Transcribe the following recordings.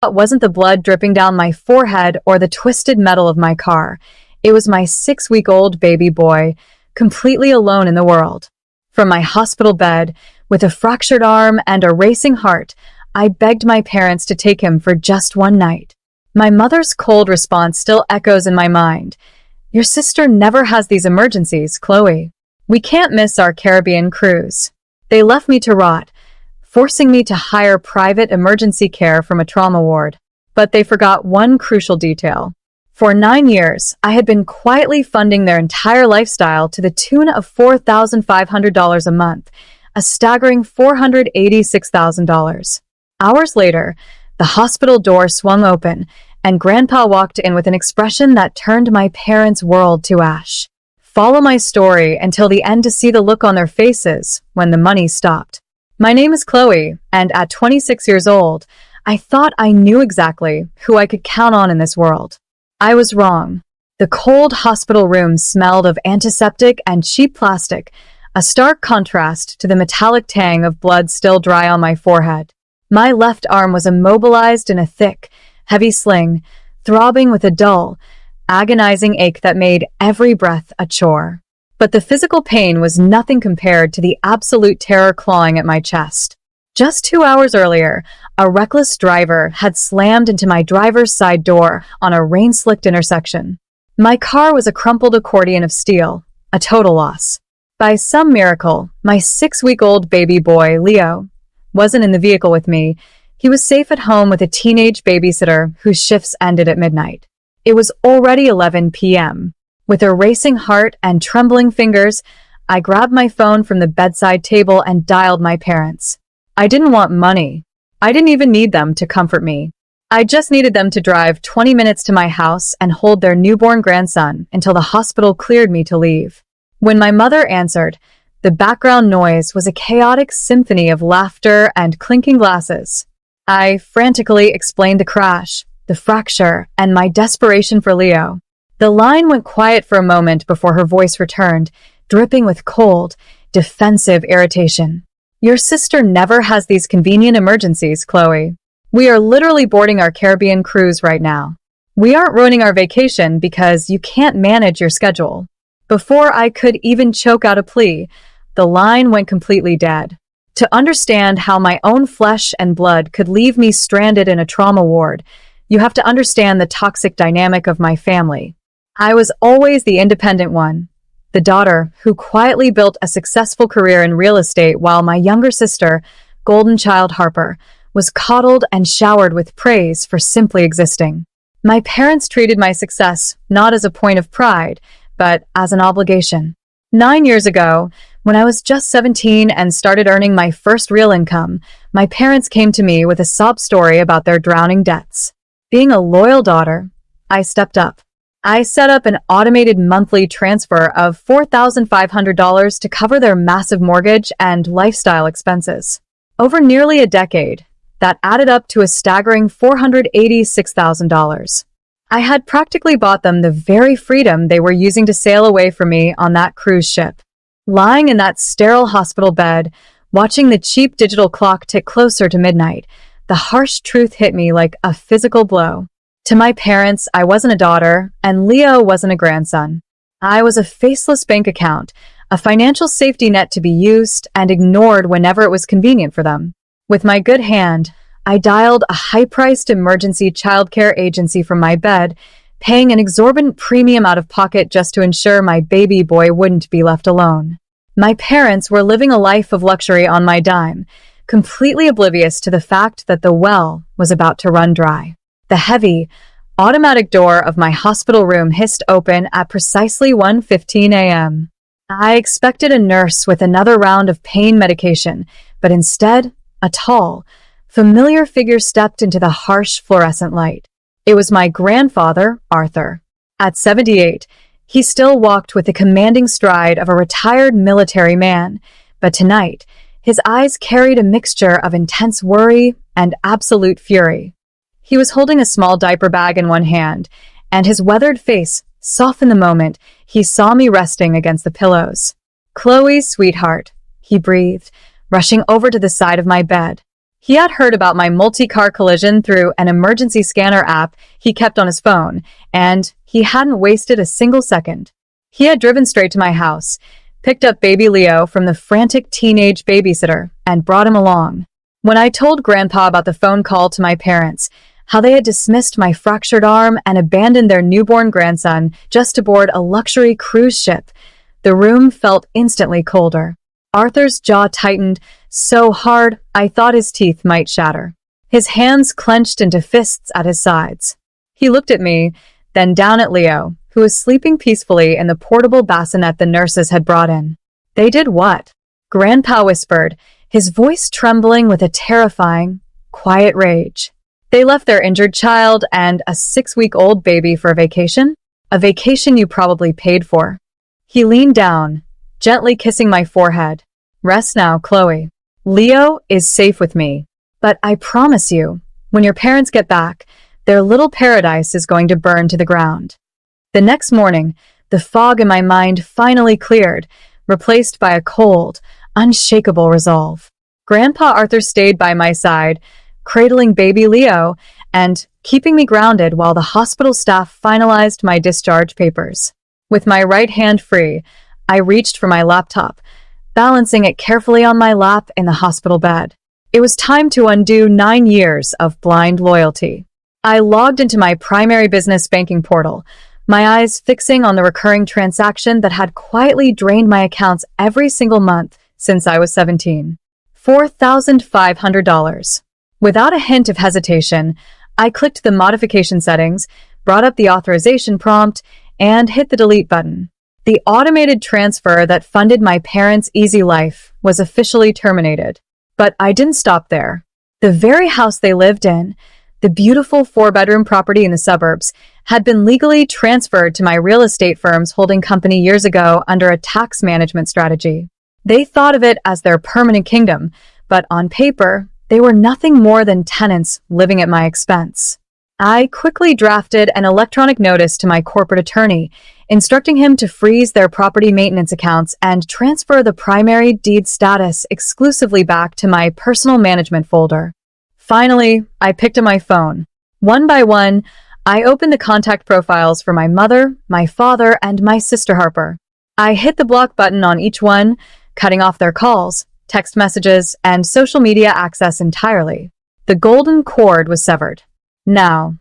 It wasn't the blood dripping down my forehead or the twisted metal of my car. It was my 6-week-old baby boy, completely alone in the world. From my hospital bed, with a fractured arm and a racing heart, I begged my parents to take him for just one night. My mother's cold response still echoes in my mind. "Your sister never has these emergencies, Chloe. We can't miss our Caribbean cruise." They left me to rot, forcing me to hire private emergency care from a trauma ward. But they forgot one crucial detail. For 9 years, I had been quietly funding their entire lifestyle to the tune of $4,500 a month, a staggering $486,000. Hours later, the hospital door swung open, and Grandpa walked in with an expression that turned my parents' world to ash. Follow my story until the end to see the look on their faces when the money stopped. My name is Chloe, and at 26 years old, I thought I knew exactly who I could count on in this world. I was wrong. The cold hospital room smelled of antiseptic and cheap plastic, a stark contrast to the metallic tang of blood still dry on my forehead. My left arm was immobilized in a thick, heavy sling, throbbing with a dull, agonizing ache that made every breath a chore. But the physical pain was nothing compared to the absolute terror clawing at my chest. Just 2 hours earlier, a reckless driver had slammed into my driver's side door on a rain-slicked intersection. My car was a crumpled accordion of steel, a total loss. By some miracle, my 6-week-old baby boy, Leo, wasn't in the vehicle with me. He was safe at home with a teenage babysitter whose shifts ended at midnight. It was already 11 p.m. With a racing heart and trembling fingers, I grabbed my phone from the bedside table and dialed my parents. I didn't want money. I didn't even need them to comfort me. I just needed them to drive 20 minutes to my house and hold their newborn grandson until the hospital cleared me to leave. When my mother answered, the background noise was a chaotic symphony of laughter and clinking glasses. I frantically explained the crash, the fracture, and my desperation for Leo. The line went quiet for a moment before her voice returned, dripping with cold, defensive irritation. "Your sister never has these convenient emergencies, Chloe. We are literally boarding our Caribbean cruise right now. We aren't ruining our vacation because you can't manage your schedule." Before I could even choke out a plea, the line went completely dead. To understand how my own flesh and blood could leave me stranded in a trauma ward, you have to understand the toxic dynamic of my family. I was always the independent one, the daughter who quietly built a successful career in real estate while my younger sister, golden child Harper, was coddled and showered with praise for simply existing. My parents treated my success not as a point of pride, but as an obligation. 9 years ago, when I was just 17 and started earning my first real income, my parents came to me with a sob story about their drowning debts. Being a loyal daughter, I stepped up. I set up an automated monthly transfer of $4,500 to cover their massive mortgage and lifestyle expenses. Over nearly a decade, that added up to a staggering $486,000. I had practically bought them the very freedom they were using to sail away from me on that cruise ship. Lying in that sterile hospital bed, watching the cheap digital clock tick closer to midnight, the harsh truth hit me like a physical blow. To my parents, I wasn't a daughter, and Leo wasn't a grandson. I was a faceless bank account, a financial safety net to be used and ignored whenever it was convenient for them. With my good hand, I dialed a high-priced emergency childcare agency from my bed, paying an exorbitant premium out of pocket just to ensure my baby boy wouldn't be left alone. My parents were living a life of luxury on my dime, completely oblivious to the fact that the well was about to run dry. The heavy, automatic door of my hospital room hissed open at precisely 1:15 a.m. I expected a nurse with another round of pain medication, but instead, a tall, familiar figure stepped into the harsh fluorescent light. It was my grandfather, Arthur. At 78, he still walked with the commanding stride of a retired military man, but tonight, his eyes carried a mixture of intense worry and absolute fury. He was holding a small diaper bag in one hand, and his weathered face softened the moment he saw me resting against the pillows. "Chloe, sweetheart," he breathed, rushing over to the side of my bed. He had heard about my multi-car collision through an emergency scanner app he kept on his phone, and he hadn't wasted a single second. He had driven straight to my house, picked up baby Leo from the frantic teenage babysitter, and brought him along. When I told Grandpa about the phone call to my parents, how they had dismissed my fractured arm and abandoned their newborn grandson just to board a luxury cruise ship, the room felt instantly colder. Arthur's jaw tightened so hard I thought his teeth might shatter. His hands clenched into fists at his sides. He looked at me, then down at Leo, who was sleeping peacefully in the portable bassinet the nurses had brought in. "They did what?" Grandpa whispered, his voice trembling with a terrifying, quiet rage. "They left their injured child and a 6-week-old baby for a vacation? A vacation you probably paid for." He leaned down, gently kissing my forehead. "Rest now, Chloe. Leo is safe with me. But I promise you, when your parents get back, their little paradise is going to burn to the ground." The next morning, the fog in my mind finally cleared, replaced by a cold, unshakable resolve. Grandpa Arthur stayed by my side, cradling baby Leo and keeping me grounded while the hospital staff finalized my discharge papers. With my right hand free, I reached for my laptop, balancing it carefully on my lap in the hospital bed. It was time to undo 9 years of blind loyalty. I logged into my primary business banking portal, my eyes fixing on the recurring transaction that had quietly drained my accounts every single month since I was 17. $4,500. Without a hint of hesitation, I clicked the modification settings, brought up the authorization prompt, and hit the delete button. The automated transfer that funded my parents' easy life was officially terminated. But I didn't stop there. The very house they lived in, the beautiful 4-bedroom property in the suburbs, had been legally transferred to my real estate firm's holding company years ago under a tax management strategy. They thought of it as their permanent kingdom, but on paper, they were nothing more than tenants living at my expense. I quickly drafted an electronic notice to my corporate attorney, instructing him to freeze their property maintenance accounts and transfer the primary deed status exclusively back to my personal management folder. Finally, I picked up my phone. One by one, I opened the contact profiles for my mother, my father, and my sister Harper. I hit the block button on each one, cutting off their calls, text messages, and social media access entirely. The golden cord was severed. Now,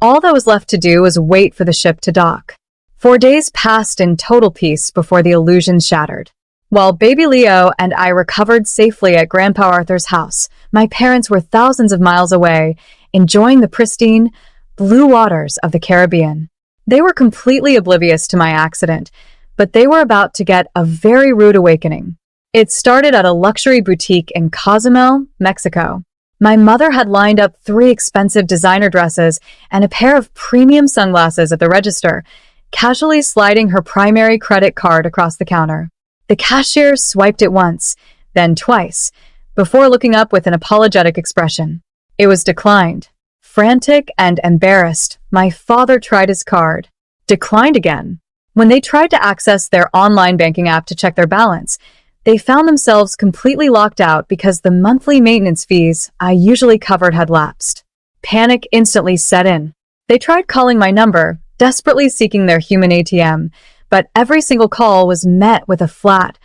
all that was left to do was wait for the ship to dock. 4 days passed in total peace before the illusion shattered. While baby Leo and I recovered safely at Grandpa Arthur's house, my parents were thousands of miles away, enjoying the pristine, blue waters of the Caribbean. They were completely oblivious to my accident, but they were about to get a very rude awakening. It started at a luxury boutique in Cozumel, Mexico. My mother had lined up 3 expensive designer dresses and a pair of premium sunglasses at the register, casually sliding her primary credit card across the counter. The cashier swiped it once, then twice, before looking up with an apologetic expression. It was declined. Frantic and embarrassed, my father tried his card. Declined again. When they tried to access their online banking app to check their balance, they found themselves completely locked out because the monthly maintenance fees I usually covered had lapsed. Panic instantly set in. They tried calling my number, desperately seeking their human ATM, but every single call was met with a flat,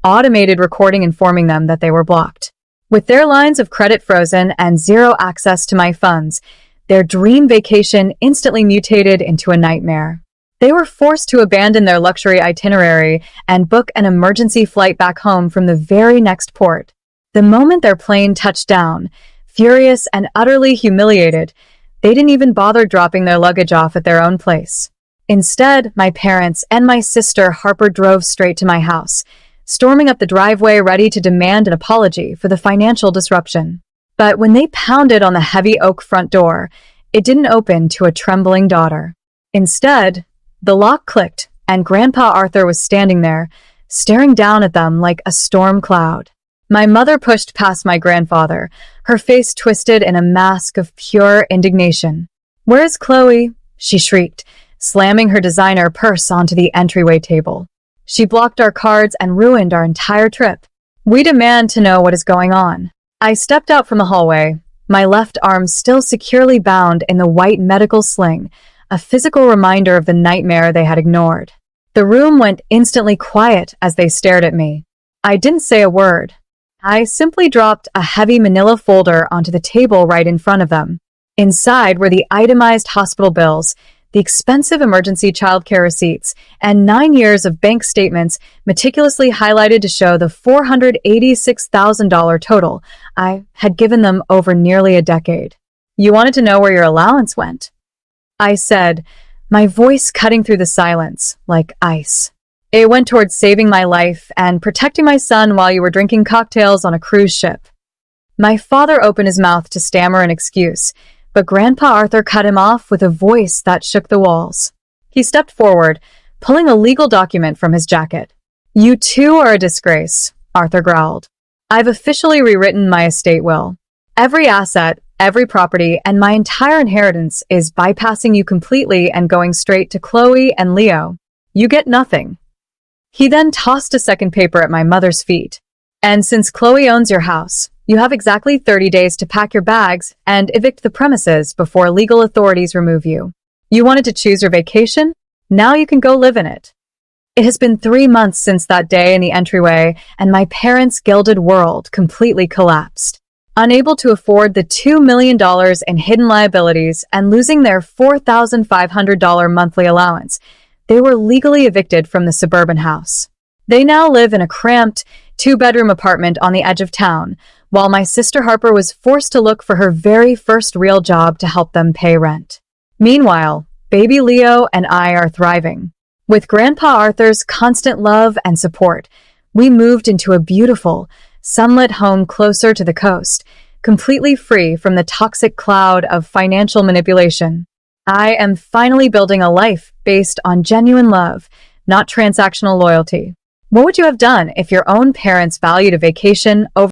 automated recording informing them that they were blocked. With their lines of credit frozen and zero access to my funds, their dream vacation instantly mutated into a nightmare. They were forced to abandon their luxury itinerary and book an emergency flight back home from the very next port. The moment their plane touched down, furious and utterly humiliated, they didn't even bother dropping their luggage off at their own place. Instead, my parents and my sister Harper drove straight to my house, storming up the driveway ready to demand an apology for the financial disruption. But when they pounded on the heavy oak front door, it didn't open to a trembling daughter. Instead, the lock clicked, and Grandpa Arthur was standing there, staring down at them like a storm cloud. My mother pushed past my grandfather, her face twisted in a mask of pure indignation. "Where's Chloe?" she shrieked, slamming her designer purse onto the entryway table. "She blocked our cards and ruined our entire trip. We demand to know what is going on." I stepped out from the hallway, my left arm still securely bound in the white medical sling, a physical reminder of the nightmare they had ignored. The room went instantly quiet as they stared at me. I didn't say a word. I simply dropped a heavy manila folder onto the table right in front of them. Inside were the itemized hospital bills, the expensive emergency childcare receipts, and 9 years of bank statements meticulously highlighted to show the $486,000 total I had given them over nearly a decade. "You wanted to know where your allowance went?" I said, my voice cutting through the silence like ice. "It went towards saving my life and protecting my son while you were drinking cocktails on a cruise ship." My father opened his mouth to stammer an excuse, but Grandpa Arthur cut him off with a voice that shook the walls. He stepped forward, pulling a legal document from his jacket. "You too are a disgrace," Arthur growled. "I've officially rewritten my estate will. Every asset, every property, and my entire inheritance is bypassing you completely and going straight to Chloe and Leo. You get nothing." He then tossed a second paper at my mother's feet. "And since Chloe owns your house, you have exactly 30 days to pack your bags and evict the premises before legal authorities remove you. You wanted to choose your vacation? Now you can go live in it." It has been 3 months since that day in the entryway, and my parents' gilded world completely collapsed. Unable to afford the $2 million in hidden liabilities and losing their $4,500 monthly allowance, they were legally evicted from the suburban house. They now live in a cramped, 2-bedroom apartment on the edge of town, while my sister Harper was forced to look for her very first real job to help them pay rent. Meanwhile, baby Leo and I are thriving. With Grandpa Arthur's constant love and support, we moved into a beautiful, sunlit home closer to the coast, completely free from the toxic cloud of financial manipulation. I am finally building a life based on genuine love, not transactional loyalty. What would you have done if your own parents valued a vacation over